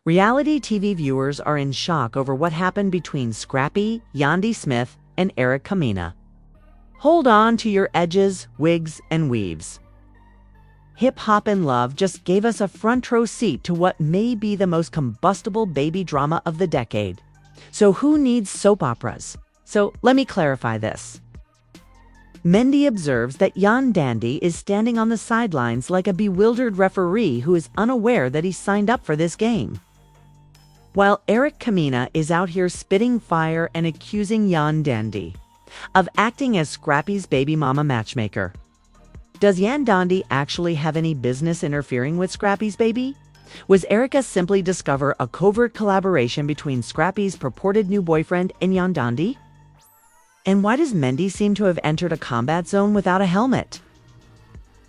Reality TV viewers are in shock over what happened between Scrappy, Yandy Smith, and Mena. Hold on to your edges, wigs, and weaves. Hip Hop and Love just gave us a front row seat to what may be the most combustible baby drama of the decade. So who needs soap operas? So let me clarify this. Mendy observes that Yandy is standing on the sidelines like a bewildered referee who is unaware that he signed up for this game. While Mena is out here spitting fire and accusing Yandy of acting as Scrappy's baby mama matchmaker. Does Yandy actually have any business interfering with Scrappy's baby? Was Erica simply discover a covert collaboration between Scrappy's purported new boyfriend and Yandy? And why does Mendy seem to have entered a combat zone without a helmet?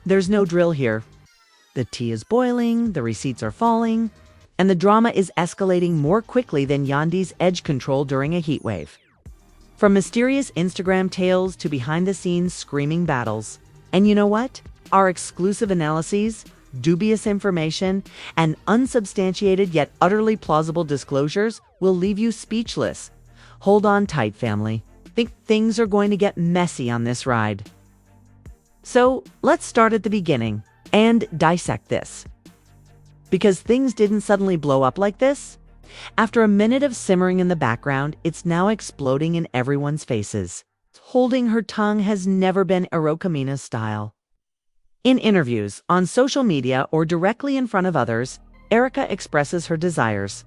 There's no drill here. The tea is boiling, the receipts are falling, and the drama is escalating more quickly than Yandy's edge control during a heat wave. From mysterious Instagram tales to behind-the-scenes screaming battles. And you know what? Our exclusive analyses, dubious information, and unsubstantiated yet utterly plausible disclosures will leave you speechless. Hold on tight, family. Think things are going to get messy on this ride. So let's start at the beginning and dissect this. Because things didn't suddenly blow up like this. After a minute of simmering in the background, it's now exploding in everyone's faces. Holding her tongue has never been Mena's style. In interviews, on social media, or directly in front of others, Erica expresses her desires.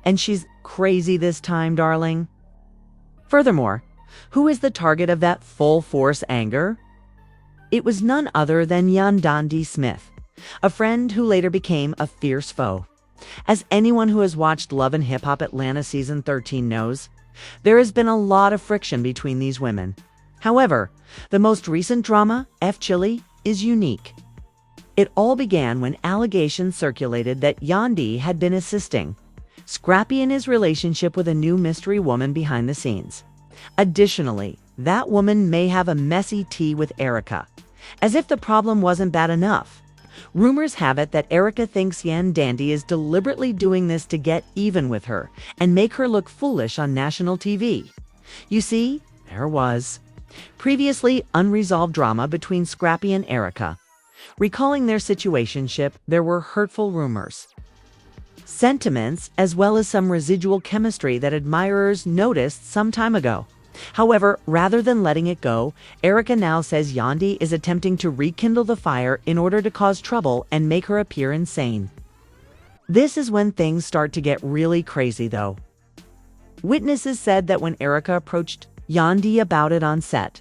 And she's crazy this time, darling. Furthermore, who is the target of that full-force anger? It was none other than Yandy Smith, a friend who later became a fierce foe. As anyone who has watched Love and Hip Hop Atlanta Season 13 knows, there has been a lot of friction between these women. However, the most recent drama, LHHATL, is unique. It all began when allegations circulated that Yandy had been assisting Scrappy in his relationship with a new mystery woman behind the scenes. Additionally, that woman may have a messy tea with Erica, as if the problem wasn't bad enough. Rumors have it that Erica thinks Yandy is deliberately doing this to get even with her and make her look foolish on national TV. You see, there was previously unresolved drama between Scrappy and Erica. Recalling their situationship, there were hurtful rumors, sentiments, as well as some residual chemistry that admirers noticed some time ago. However, rather than letting it go, Erica now says Yandy is attempting to rekindle the fire in order to cause trouble and make her appear insane. This is when things start to get really crazy, though. Witnesses said that when Erica approached Yandy about it on set,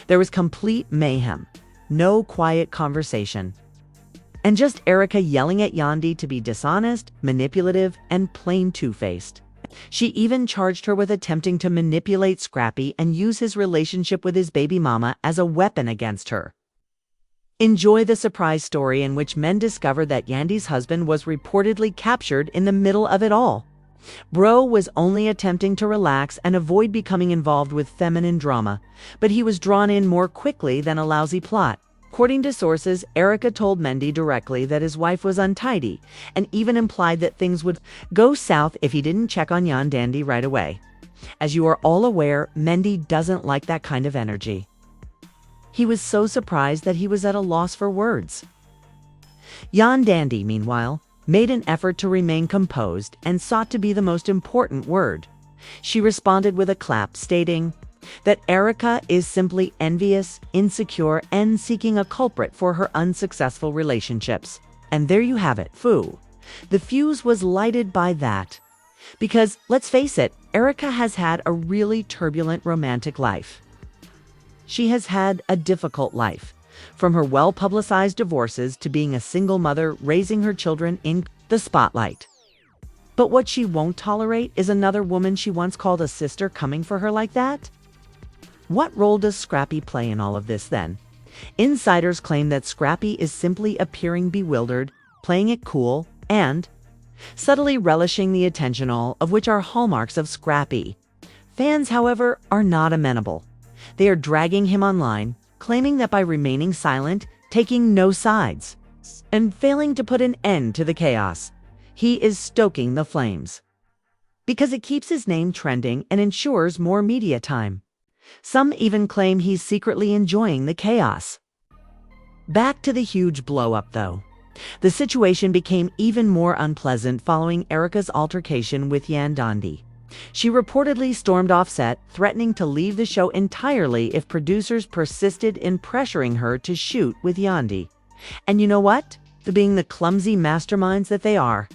there was complete mayhem, no quiet conversation, and just Erica yelling at Yandy to be dishonest, manipulative, and plain two-faced. She even charged her with attempting to manipulate Scrappy and use his relationship with his baby mama as a weapon against her. Enjoy the surprise story in which men discovered that Yandy's husband was reportedly captured in the middle of it all. Bro was only attempting to relax and avoid becoming involved with feminine drama, but he was drawn in more quickly than a lousy plot. According to sources, Erica told Mendy directly that his wife was untidy and even implied that things would go south if he didn't check on Yandy right away. As you are all aware, Mendy doesn't like that kind of energy. He was so surprised that he was at a loss for words. Yandy, meanwhile, made an effort to remain composed and sought to be the most important word. She responded with a clap, stating that Erica is simply envious, insecure, and seeking a culprit for her unsuccessful relationships. And there you have it, foo. The fuse was lighted by that. Because, let's face it, Erica has had a really turbulent romantic life. She has had a difficult life, from her well-publicized divorces to being a single mother raising her children in the spotlight. But what she won't tolerate is another woman she once called a sister coming for her like that. What role does Scrappy play in all of this then? Insiders claim that Scrappy is simply appearing bewildered, playing it cool, and subtly relishing the attention, all of which are hallmarks of Scrappy. Fans, however, are not amenable. They are dragging him online, claiming that by remaining silent, taking no sides, and failing to put an end to the chaos, he is stoking the flames. Because it keeps his name trending and ensures more media time. Some even claim he's secretly enjoying the chaos. Back to the huge blow-up, though. The situation became even more unpleasant following Erica's altercation with Yandy. She reportedly stormed off set, threatening to leave the show entirely if producers persisted in pressuring her to shoot with Yandy. And you know what? Being the clumsy masterminds that they are,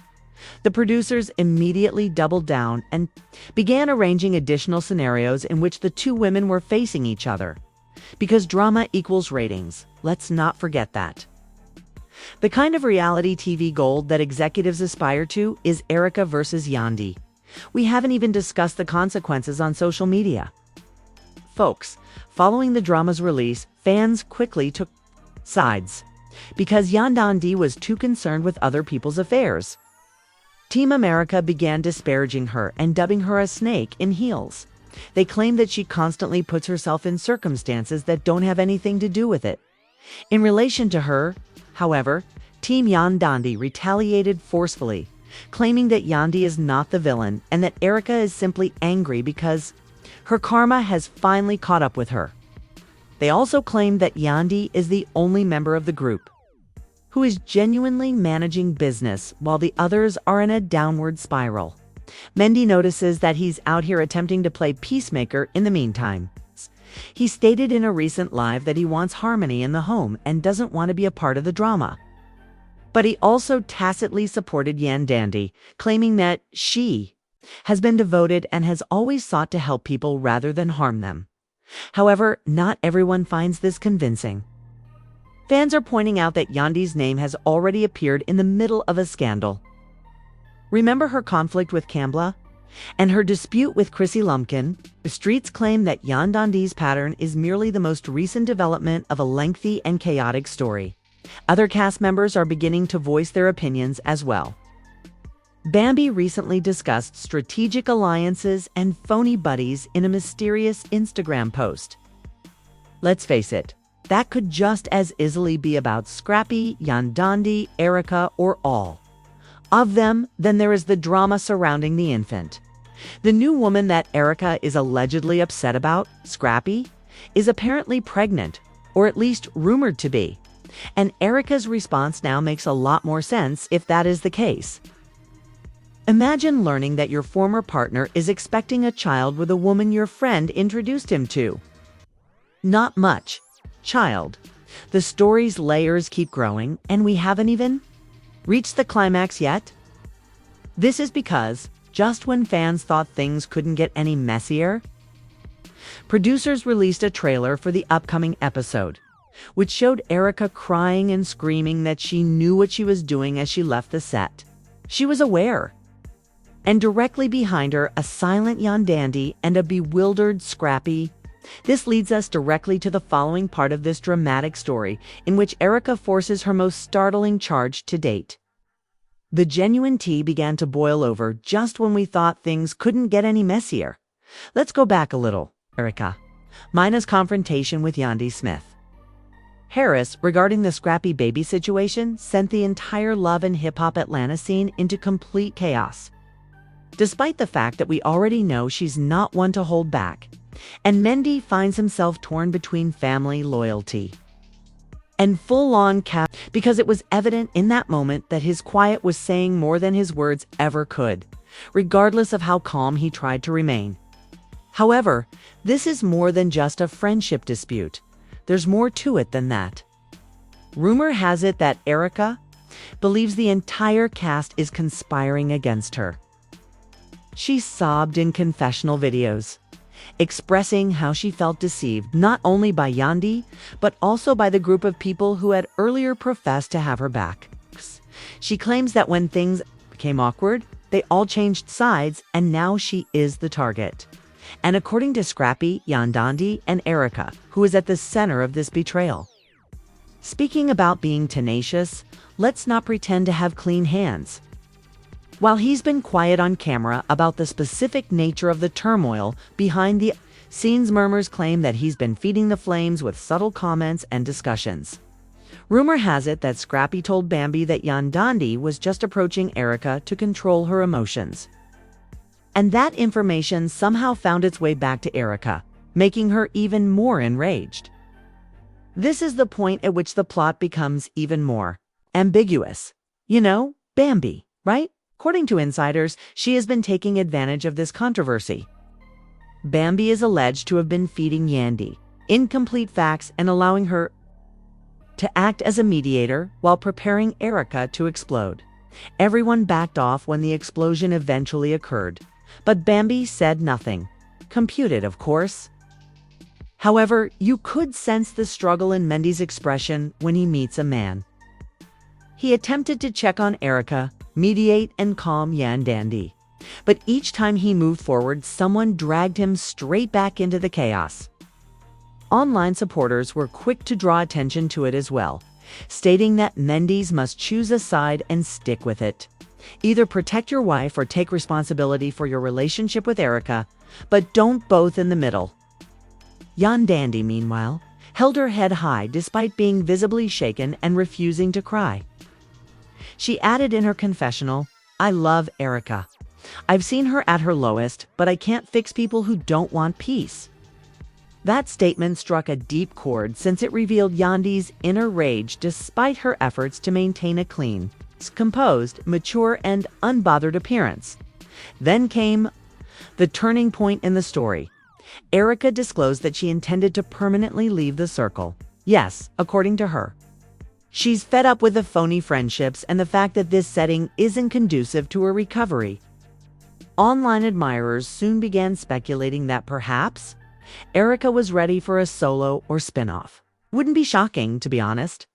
the producers immediately doubled down and began arranging additional scenarios in which the two women were facing each other. Because drama equals ratings, let's not forget that. The kind of reality TV gold that executives aspire to is Erica versus Yandy. We haven't even discussed the consequences on social media. Folks, following the drama's release, fans quickly took sides because Yandy was too concerned with other people's affairs. Team America began disparaging her and dubbing her a snake in heels. They claim that she constantly puts herself in circumstances that don't have anything to do with it. In relation to her, however, Team Yandy retaliated forcefully, claiming that Yandy is not the villain and that Erica is simply angry because her karma has finally caught up with her. They also claimed that Yandy is the only member of the group who is genuinely managing business while the others are in a downward spiral. Mendy notices that he's out here attempting to play peacemaker in the meantime. He stated in a recent live that he wants harmony in the home and doesn't want to be a part of the drama. But he also tacitly supported Yandy, claiming that she has been devoted and has always sought to help people rather than harm them. However, not everyone finds this convincing. Fans are pointing out that Yandy's name has already appeared in the middle of a scandal. Remember her conflict with Kambla? And her dispute with Chrissy Lumpkin? The streets claim that Yandy's pattern is merely the most recent development of a lengthy and chaotic story. Other cast members are beginning to voice their opinions as well. Bambi recently discussed strategic alliances and phony buddies in a mysterious Instagram post. Let's face it, that could just as easily be about Scrappy, Yandy, Erica, or all of them. Then there is the drama surrounding the infant. The new woman that Erica is allegedly upset about, Scrappy, is apparently pregnant, or at least rumored to be. And Erica's response now makes a lot more sense if that is the case. Imagine learning that your former partner is expecting a child with a woman your friend introduced him to. Not much. Child. The story's layers keep growing, and we haven't even reached the climax yet. This is because, just when fans thought things couldn't get any messier, producers released a trailer for the upcoming episode, which showed Erica crying and screaming that she knew what she was doing as she left the set. She was aware. And directly behind her, a silent Yandy and a bewildered Scrappy. This leads us directly to the following part of this dramatic story, in which Erica forces her most startling charge to date. The genuine tea began to boil over just when we thought things couldn't get any messier. Let's go back a little. Erica. Mena's confrontation with Yandy Smith. Harris, regarding the Scrappy baby situation, sent the entire Love and Hip Hop Atlanta scene into complete chaos. Despite the fact that we already know she's not one to hold back, and Mendy finds himself torn between family loyalty and full-on cap, because it was evident in that moment that his quiet was saying more than his words ever could, regardless of how calm he tried to remain. However, this is more than just a friendship dispute. There's more to it than that. Rumor has it that Erica believes the entire cast is conspiring against her. She sobbed in confessional videos, expressing how she felt deceived not only by Yandy, but also by the group of people who had earlier professed to have her back. She claims that when things became awkward, they all changed sides, and now she is the target. And according to Scrappy, Yandy, and Erica, who is at the center of this betrayal. Speaking about being tenacious, let's not pretend to have clean hands. While he's been quiet on camera about the specific nature of the turmoil behind the scenes, murmurs claim that he's been feeding the flames with subtle comments and discussions. Rumor has it that Scrappy told Bambi that Yandy was just approaching Erica to control her emotions. And that information somehow found its way back to Erica, making her even more enraged. This is the point at which the plot becomes even more ambiguous. You know, Bambi, right? According to insiders, she has been taking advantage of this controversy. Bambi is alleged to have been feeding Yandy incomplete facts and allowing her to act as a mediator while preparing Erica to explode. Everyone backed off when the explosion eventually occurred, but Bambi said nothing. Computed, of course. However, you could sense the struggle in Mendeecees' expression when he meets a man. He attempted to check on Erica, mediate and calm Yandy, but each time he moved forward, someone dragged him straight back into the chaos. Online supporters were quick to draw attention to it as well, stating that Mendeecees must choose a side and stick with it. Either protect your wife or take responsibility for your relationship with Erica, but don't both in the middle. Yandy, meanwhile, held her head high despite being visibly shaken and refusing to cry. She added in her confessional, "I love Erica. I've seen her at her lowest, but I can't fix people who don't want peace." That statement struck a deep chord since it revealed Yandy's inner rage despite her efforts to maintain a clean, composed, mature, and unbothered appearance. Then came the turning point in the story. Erica disclosed that she intended to permanently leave the circle. Yes, according to her. She's fed up with the phony friendships and the fact that this setting isn't conducive to her recovery. Online admirers soon began speculating that perhaps Erica was ready for a solo or spin-off. Wouldn't be shocking, to be honest.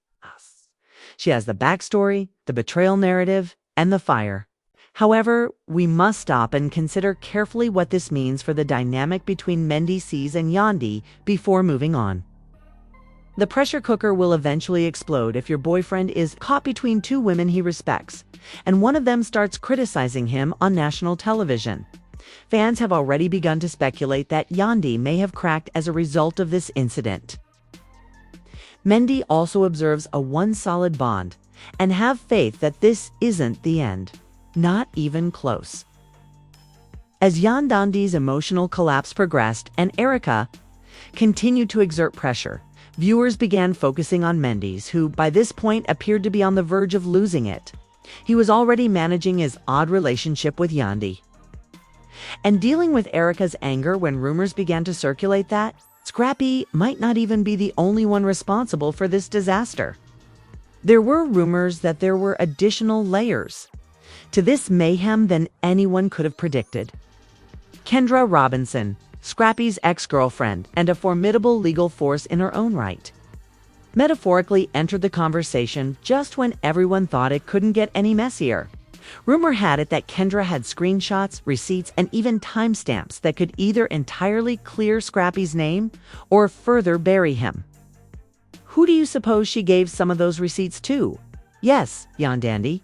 She has the backstory, the betrayal narrative, and the fire. However, we must stop and consider carefully what this means for the dynamic between Mendeecees and Yandy before moving on. The pressure cooker will eventually explode if your boyfriend is caught between two women he respects, and one of them starts criticizing him on national television. Fans have already begun to speculate that Yandy may have cracked as a result of this incident. Mendy also observes a one solid bond, and have faith that this isn't the end. Not even close. As Yandy's emotional collapse progressed and Erica continued to exert pressure, viewers began focusing on Mendeecees, who by this point appeared to be on the verge of losing it. He was already managing his odd relationship with Yandy and dealing with Erica's anger when rumors began to circulate that Scrappy might not even be the only one responsible for this disaster. There were rumors that there were additional layers to this mayhem than anyone could have predicted. Kendra Robinson, Scrappy's ex-girlfriend and a formidable legal force in her own right, metaphorically entered the conversation just when everyone thought it couldn't get any messier. Rumor had it that Kendra had screenshots, receipts, and even timestamps that could either entirely clear Scrappy's name or further bury him. Who do you suppose she gave some of those receipts to? Yes, Yandy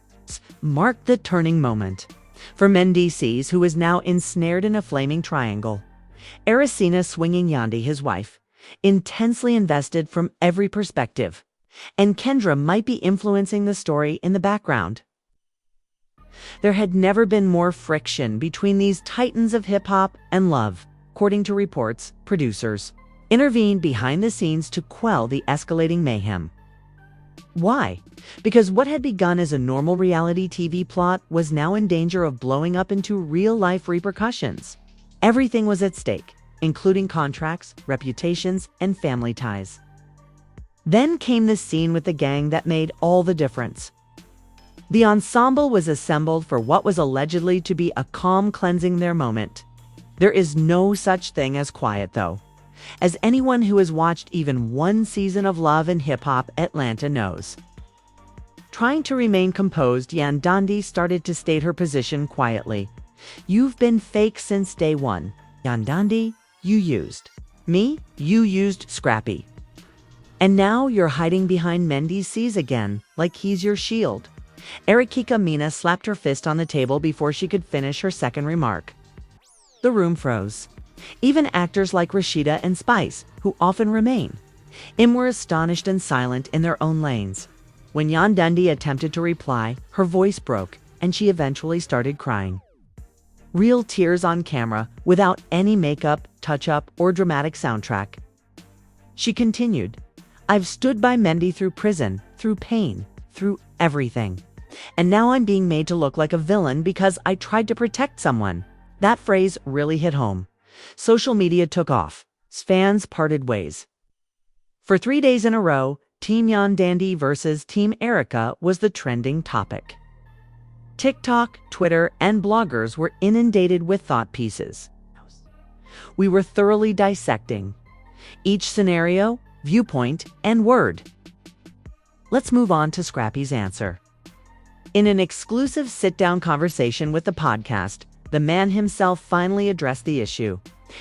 marked the turning moment for Mendeecees, who is now ensnared in a flaming triangle. Ericina swinging Yandy, his wife, intensely invested from every perspective, and Kendra might be influencing the story in the background. There had never been more friction between these titans of hip-hop and love. According to reports, producers intervened behind the scenes to quell the escalating mayhem. Why? Because what had begun as a normal reality TV plot was now in danger of blowing up into real-life repercussions. Everything was at stake, including contracts, reputations, and family ties. Then came the scene with the gang that made all the difference. The ensemble was assembled for what was allegedly to be a calm cleansing their moment. There is no such thing as quiet, though, as anyone who has watched even one season of Love and Hip Hop Atlanta knows. Trying to remain composed, Yandy started to state her position quietly. "You've been fake since day one. Yandy, you used me, you used Scrappy. And now you're hiding behind Mendeecees again, like he's your shield." Mena slapped her fist on the table before she could finish her second remark. The room froze. Even actors like Rashida and Spice, who often remain Im were astonished and silent in their own lanes. When Yandy attempted to reply, her voice broke, and she eventually started crying. Real tears on camera, without any makeup, touch-up, or dramatic soundtrack. She continued, "I've stood by Mendy through prison, through pain, through everything. And now I'm being made to look like a villain because I tried to protect someone." That phrase really hit home. Social media took off. Fans parted ways. For 3 days in a row, Team Yandy versus Team Erica was the trending topic. TikTok, Twitter, and bloggers were inundated with thought pieces. We were thoroughly dissecting each scenario, viewpoint, and word. Let's move on to Scrappy's answer. In an exclusive sit-down conversation with the podcast, the man himself finally addressed the issue.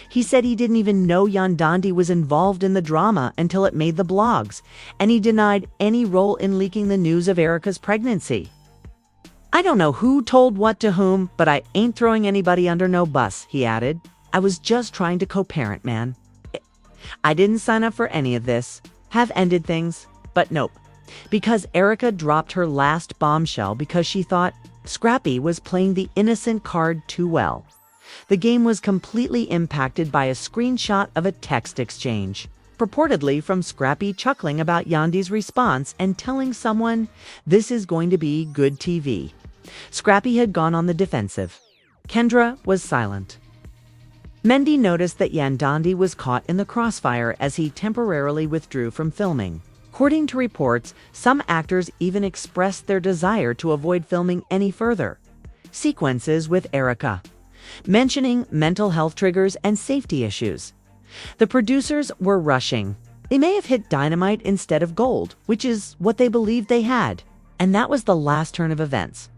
He said he didn't even know Yandy was involved in the drama until it made the blogs, and he denied any role in leaking the news of Erica's pregnancy. "I don't know who told what to whom, but I ain't throwing anybody under no bus," he added. "I was just trying to co-parent, man. I didn't sign up for any of this. Have ended things, but nope." Because Erica dropped her last bombshell because she thought Scrappy was playing the innocent card too well. The game was completely impacted by a screenshot of a text exchange, purportedly from Scrappy chuckling about Yandy's response and telling someone, "This is going to be good TV." Scrappy had gone on the defensive. Kendra was silent. Mendy noticed that Yandy was caught in the crossfire as he temporarily withdrew from filming. According to reports, some actors even expressed their desire to avoid filming any further sequences with Erica, mentioning mental health triggers and safety issues. The producers were rushing. They may have hit dynamite instead of gold, which is what they believed they had. And that was the last turn of events.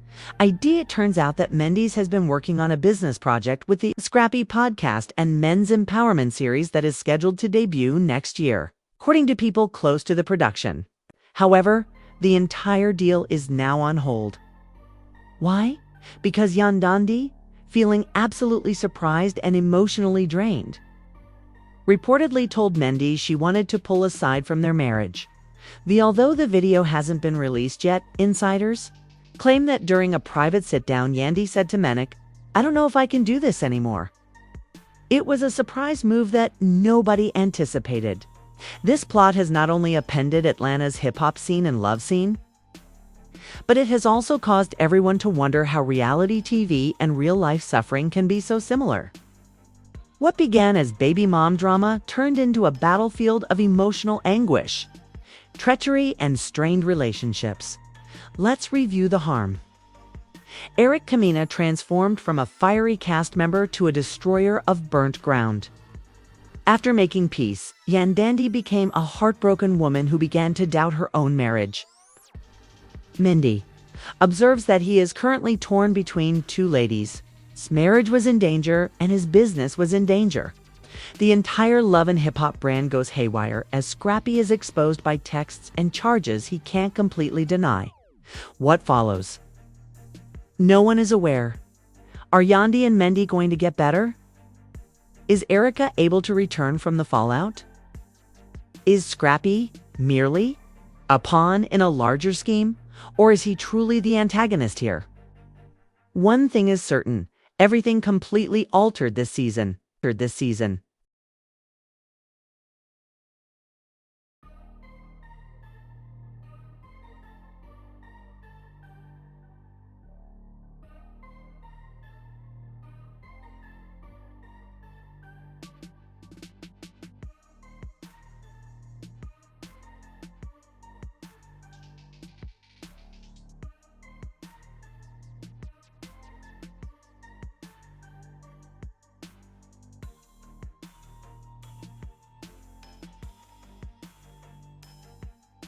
It turns out that Mendeecees has been working on a business project with the Scrappy podcast and men's empowerment series that is scheduled to debut next year, according to people close to the production. However, the entire deal is now on hold. Why? Because Yandy, feeling absolutely surprised and emotionally drained, reportedly told Mendeecees she wanted to pull aside from their marriage. Although the video hasn't been released yet, insiders claim that during a private sit-down, Yandy said to Mena, "I don't know if I can do this anymore." It was a surprise move that nobody anticipated. This plot has not only upended Atlanta's hip-hop scene and love scene, but it has also caused everyone to wonder how reality TV and real-life suffering can be so similar. What began as baby mom drama turned into a battlefield of emotional anguish, treachery, and strained relationships. Let's review the harm. Mena transformed from a fiery cast member to a destroyer of burnt ground. After making peace, Yandy became a heartbroken woman who began to doubt her own marriage. Mendy observes that he is currently torn between two ladies. His marriage was in danger and his business was in danger. The entire love and hip-hop brand goes haywire as Scrappy is exposed by texts and charges he can't completely deny. What follows? No one is aware. Are Yandy and Mendy going to get better? Is Erica able to return from the fallout? Is Scrappy merely a pawn in a larger scheme, or is he truly the antagonist here? One thing is certain, everything completely altered this season.